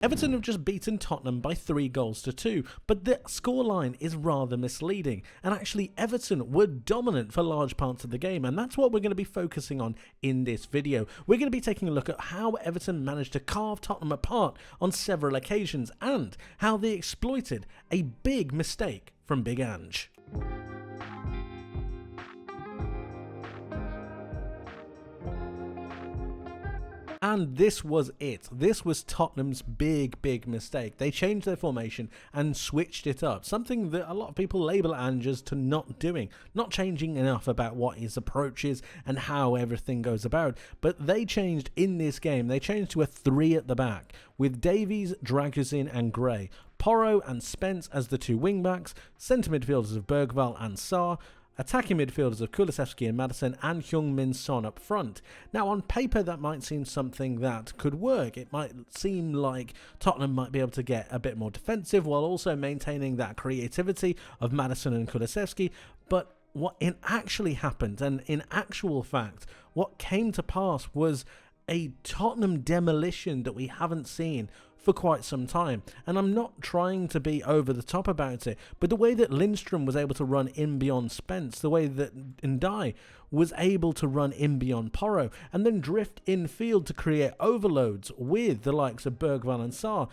Everton have just beaten Tottenham by 3-2, but the scoreline is rather misleading, and actually Everton were dominant for large parts of the game, and that's what we're going to be focusing on in this video. We're going to be taking a look at how Everton managed to carve Tottenham apart on several occasions, and how they exploited a big mistake from Big Ange. And this was it. This was Tottenham's big mistake. They changed their formation and switched it up. Something that a lot of people label Ange as to not doing. Not changing enough about what his approach is and how everything goes about. But they changed in this game. They changed to a 3 at the back with Davies, Dragusin and Gray. Porro and Spence as the 2 wing-backs. Centre midfielders of Bergwall and Sarr. Attacking midfielders of Kulusevski and Maddison, and Heung-min Son up front. Now on paper that might seem something that could work. It might seem like Tottenham might be able to get a bit more defensive while also maintaining that creativity of Maddison and Kulusevski, but what actually happened, and in actual fact what came to pass, was a Tottenham demolition that we haven't seen for quite some time. And I'm not trying to be over the top about it, but the way that Lindstrom was able to run in beyond Spence, the way that Ndai was able to run in beyond Porro, and then drift infield to create overloads with the likes of Bergwall and Sarr,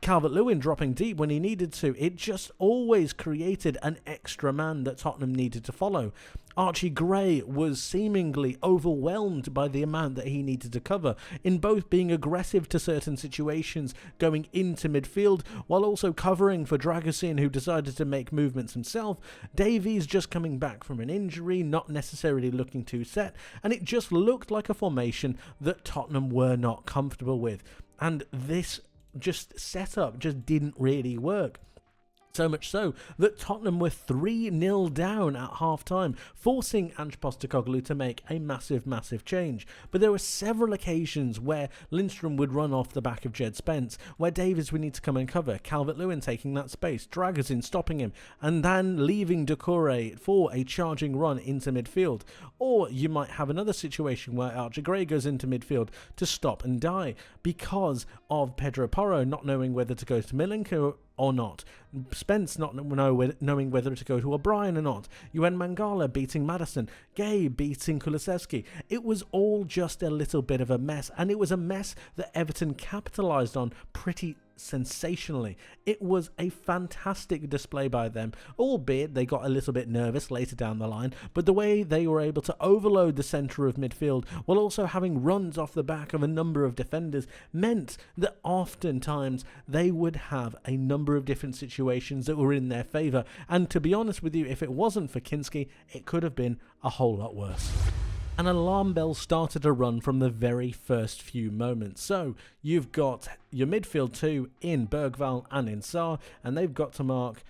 Calvert-Lewin dropping deep when he needed to, it just always created an extra man that Tottenham needed to follow. Archie Gray was seemingly overwhelmed by the amount that he needed to cover, in both being aggressive to certain situations, going into midfield, while also covering for Dragusin, who decided to make movements himself. Davies just coming back from an injury, not necessarily looking too set, and it just looked like a formation that Tottenham were not comfortable with. And this setup just didn't really work. So much so that Tottenham were 3-0 down at half-time, forcing Ange Postecoglou to make a massive change. But there were several occasions where Lindstrom would run off the back of Jed Spence, where Davies would need to come and cover, Calvert-Lewin taking that space, Dragusin stopping him, and then leaving Doucouré for a charging run into midfield. Or you might have another situation where Archie Gray goes into midfield to stop and die because of Pedro Porro not knowing whether to go to Milinkovic or not, Spence not knowing whether to go to O'Brien or not, Ewan Mangala beating Maddison, Gay beating Kulusevski. It was all just a little bit of a mess, and it was a mess that Everton capitalised on pretty sensationally. It was a fantastic display by them, albeit they got a little bit nervous later down the line, but the way they were able to overload the centre of midfield while also having runs off the back of a number of defenders meant that oftentimes they would have a number of different situations that were in their favour, and to be honest with you, if it wasn't for Kinski, it could have been a whole lot worse. An alarm bell started to run from the very first few moments. So you've got your midfield 2 in Bergwall and in Sarr, and they've got to mark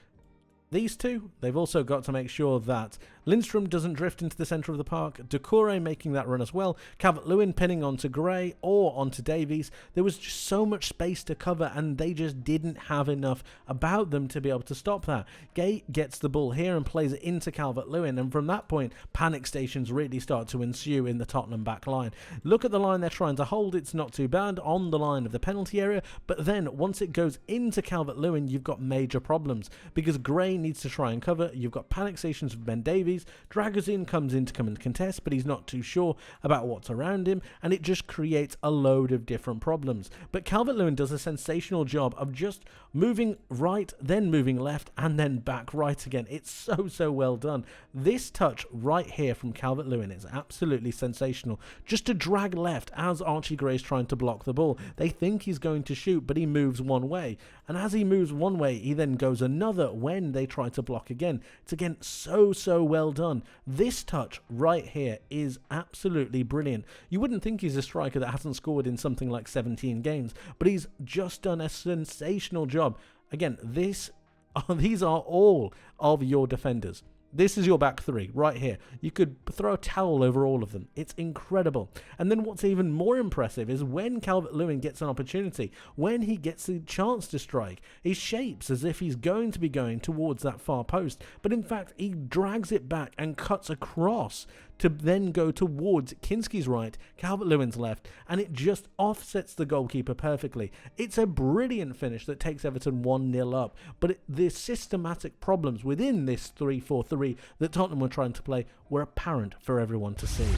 these two. They've also got to make sure that Lindstrom doesn't drift into the centre of the park, Doucouré making that run as well, Calvert-Lewin pinning onto Gray or onto Davies. There was just so much space to cover, and they just didn't have enough about them to be able to stop that. Gay gets the ball here and plays it into Calvert-Lewin, and from that point, panic stations really start to ensue in the Tottenham back line. Look at the line they're trying to hold, it's not too bad on the line of the penalty area, but then once it goes into Calvert-Lewin, you've got major problems, because Gray needs to try and cover, you've got panic stations with Ben Davies, Dragusin comes in to come and contest, but he's not too sure about what's around him, and it just creates a load of different problems. But Calvert-Lewin does a sensational job of just moving right, then moving left, and then back right again. It's so well done. This touch right here from Calvert-Lewin is absolutely sensational. Just to drag left as Archie Gray's trying to block the ball. They think he's going to shoot, but he moves one way. And as he moves one way, he then goes another when they try to block again. It's again so well done. This touch right here is absolutely brilliant. You wouldn't think he's a striker that hasn't scored in something like 17 games, but he's just done a sensational job. Again, these are all of your defenders. This is your back 3 right here. You could throw a towel over all of them. It's incredible. And then what's even more impressive is when Calvert-Lewin gets an opportunity, when he gets the chance to strike, he shapes as if he's going to be going towards that far post, but in fact he drags it back and cuts across to then go towards Kinski's right, Calvert-Lewin's left, and it just offsets the goalkeeper perfectly. It's a brilliant finish that takes Everton 1-0 up, but the systematic problems within this 3-4-3 that Tottenham were trying to play were apparent for everyone to see.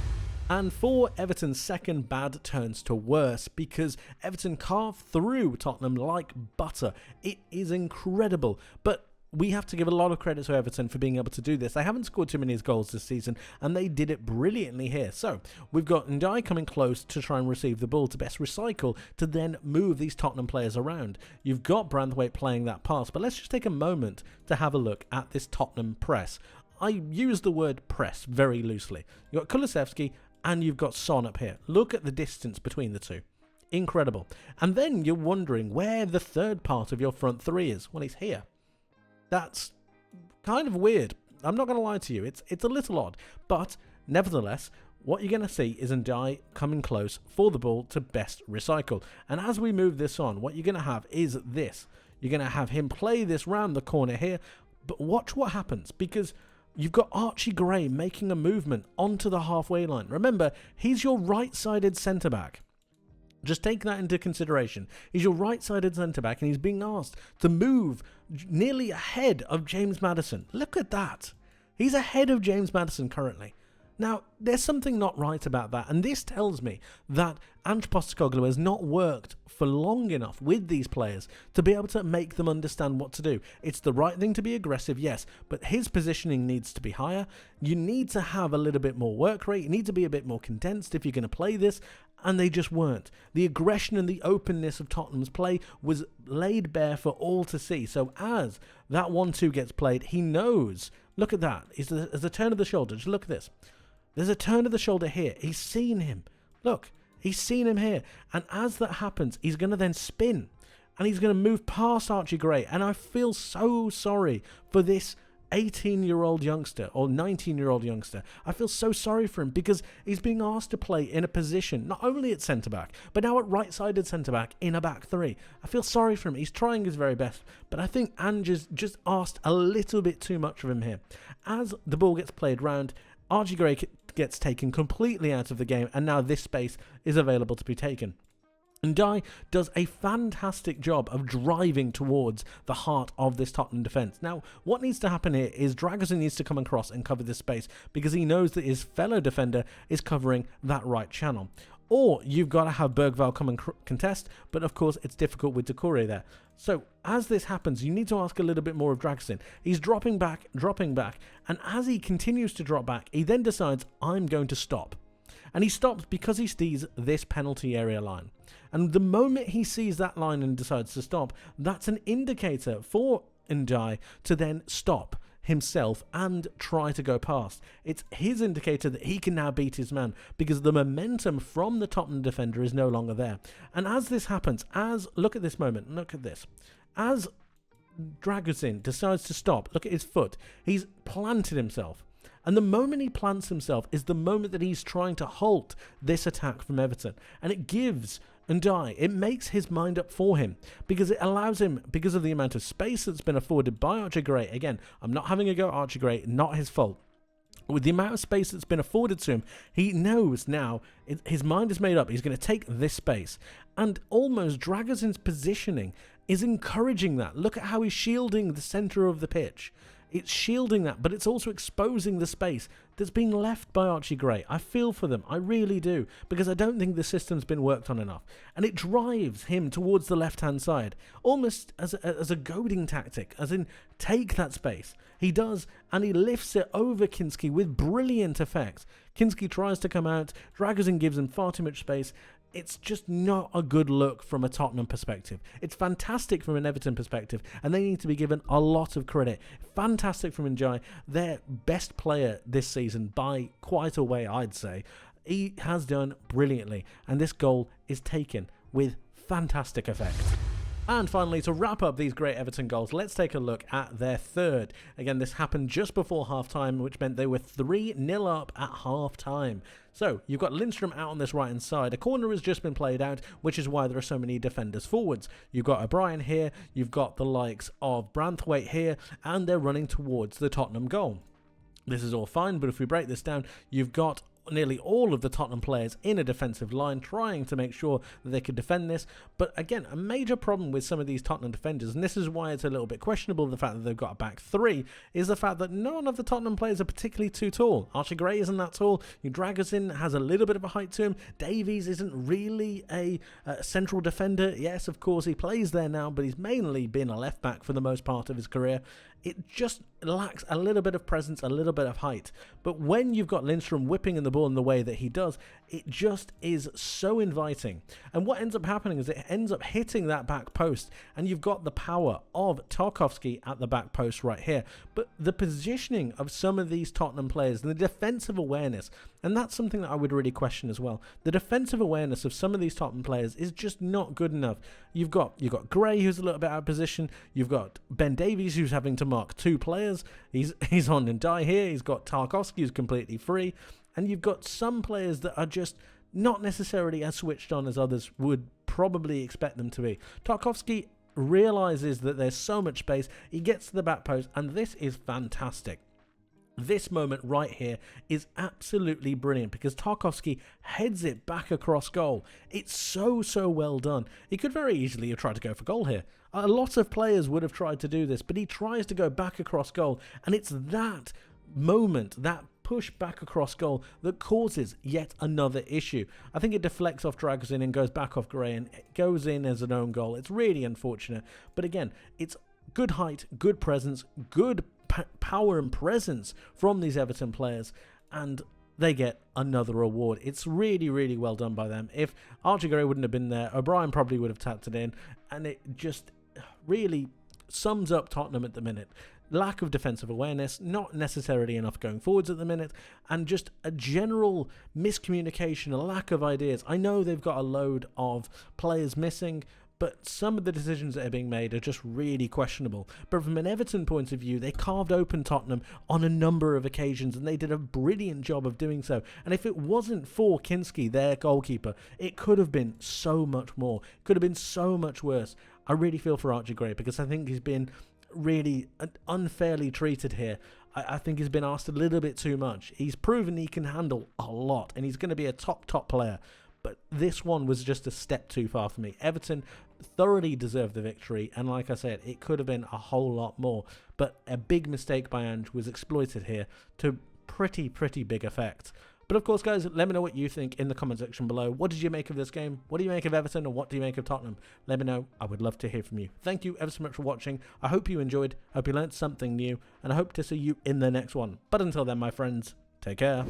And for Everton's second bad turns to worse, because Everton carved through Tottenham like butter. It is incredible, but we have to give a lot of credit to Everton for being able to do this. They haven't scored too many goals this season, and they did it brilliantly here. So we've got Ndiaye coming close to try and receive the ball to best recycle to then move these Tottenham players around. You've got Branthwaite playing that pass, but let's just take a moment to have a look at this Tottenham press. I use the word press very loosely. You've got Kulusevski and you've got Son up here. Look at the distance between the two. Incredible. And then you're wondering where the third part of your front three is. Well, he's here. That's kind of weird. I'm not going to lie to you. It's a little odd. But nevertheless, what you're going to see is Ndiaye coming close for the ball to best recycle. And as we move this on, what you're going to have is this. You're going to have him play this round the corner here. But watch what happens, because you've got Archie Gray making a movement onto the halfway line. Remember, he's your right-sided centre-back. Just take that into consideration. He's your right-sided centre-back, and he's being asked to move nearly ahead of James Maddison. Look at that. He's ahead of James Maddison currently. Now, there's something not right about that, and this tells me that Ange Postecoglou has not worked for long enough with these players to be able to make them understand what to do. It's the right thing to be aggressive, yes, but his positioning needs to be higher. You need to have a little bit more work rate. You need to be a bit more condensed if you're going to play this, and they just weren't. The aggression and the openness of Tottenham's play was laid bare for all to see. So as that 1-2 gets played, he knows. Look at that. There's a turn of the shoulder. Just look at this. There's a turn of the shoulder here. He's seen him. Look, he's seen him here. And as that happens, he's going to then spin. And he's going to move past Archie Gray. And I feel so sorry for this 18-year-old youngster or 19-year-old youngster. I feel so sorry for him because he's being asked to play in a position, not only at centre-back, but now at right-sided centre-back in a back three. I feel sorry for him. He's trying his very best. But I think Ange has just asked a little bit too much of him here. As the ball gets played round, Archie Gray gets taken completely out of the game, and now this space is available to be taken. Ndiaye does a fantastic job of driving towards the heart of this Tottenham defence. Now, what needs to happen here is Dragusin needs to come across and cover this space because he knows that his fellow defender is covering that right channel. Or you've got to have Bergvall come and contest, but of course it's difficult with Doucouré there. So as this happens, you need to ask a little bit more of Dragusin. He's dropping back, and as he continues to drop back, he then decides, I'm going to stop. And he stops because he sees this penalty area line. And the moment he sees that line and decides to stop, that's an indicator for Ndiaye to then stop himself and try to go past. It's his indicator that he can now beat his man because the momentum from the Tottenham defender is no longer there. And as this happens, look at this moment, look at this. As Dragusin decides to stop, look at his foot. He's planted himself. And the moment he plants himself is the moment that he's trying to halt this attack from Everton. And it gives Ndiaye, it makes his mind up for him because it allows him, because of the amount of space that's been afforded by Archie Gray. Again, I'm not having a go at Archie Gray, not his fault. With the amount of space that's been afforded to him, he knows now, his mind is made up, he's going to take this space. And almost Dragusin's positioning is encouraging that. Look at how he's shielding the centre of the pitch. It's shielding that, but it's also exposing the space that's being left by Archie Gray. I feel for them, I really do, because I don't think the system's been worked on enough. And it drives him towards the left-hand side, almost as a goading tactic, as in, take that space. He does, and he lifts it over Kinski with brilliant effect. Kinski tries to come out, Dragusin gives him far too much space. It's just not a good look from a Tottenham perspective. It's fantastic from an Everton perspective, and they need to be given a lot of credit. Fantastic from Ndiaye, their best player this season by quite a way, I'd say. He has done brilliantly, and this goal is taken with fantastic effect. And finally, to wrap up these great Everton goals, let's take a look at their third. Again, this happened just before half-time, which meant they were 3-0 up at half-time. So, you've got Lindstrom out on this right-hand side. A corner has just been played out, which is why there are so many defenders forwards. You've got O'Brien here, you've got the likes of Branthwaite here, and they're running towards the Tottenham goal. This is all fine, but if we break this down, you've got nearly all of the Tottenham players in a defensive line trying to make sure that they could defend this. But again, a major problem with some of these Tottenham defenders, and this is why it's a little bit questionable, the fact that they've got a back three, is the fact that none of the Tottenham players are particularly too tall. Archie Gray isn't that tall. Dragusin has a little bit of a height to him. Davies isn't really a central defender. Yes, of course, he plays there now, but he's mainly been a left back for the most part of his career. It just lacks a little bit of presence, a little bit of height. But when you've got Lindstrom whipping in the ball in the way that he does, it just is so inviting. And what ends up happening is it ends up hitting that back post, and you've got the power of Tarkowski at the back post right here. But the positioning of some of these Tottenham players and the defensive awareness, and that's something that I would really question as well. The defensive awareness of some of these Tottenham players is just not good enough. You've got Gray, who's a little bit out of position. You've got Ben Davies, who's having to mark two players. He's on and die here. He's got Tarkowski, who's completely free. And you've got some players that are just not necessarily as switched on as others would probably expect them to be. Tarkowski realizes that there's so much space. He gets to the back post, and this is fantastic. This moment right here is absolutely brilliant because Tarkowski heads it back across goal. It's so well done. He could very easily have tried to go for goal here. A lot of players would have tried to do this, but he tries to go back across goal, and it's that moment, that push back across goal, that causes yet another issue. I think it deflects off Dragusin and goes back off Gray, and it goes in as an own goal. It's really unfortunate, but again, it's good height, good presence, good power and presence from these Everton players, and they get another award. It's really well done by them. If Archie Gray wouldn't have been there, O'Brien probably would have tapped it in, and it just really sums up Tottenham at the minute. Lack of defensive awareness, not necessarily enough going forwards at the minute, and just a general miscommunication, a lack of ideas. I know they've got a load of players missing, but some of the decisions that are being made are just really questionable. But from an Everton point of view, they carved open Tottenham on a number of occasions, and they did a brilliant job of doing so. And if it wasn't for Kinski, their goalkeeper, it could have been so much more. It could have been so much worse. I really feel for Archie Gray because I think he's been really unfairly treated here. I think he's been asked a little bit too much. He's proven he can handle a lot, and he's going to be a top player. But this one was just a step too far for me. Everton thoroughly deserved the victory, and like I said, it could have been a whole lot more. But a big mistake by Ange was exploited here to pretty big effect. But of course, guys, let me know what you think in the comment section below. What did you make of this game? What do you make of Everton, and what do you make of Tottenham? Let me know. I would love to hear from you. Thank you ever so much for watching. I hope you enjoyed. I hope you learned something new, and I hope to see you in the next one. But until then, my friends, take care.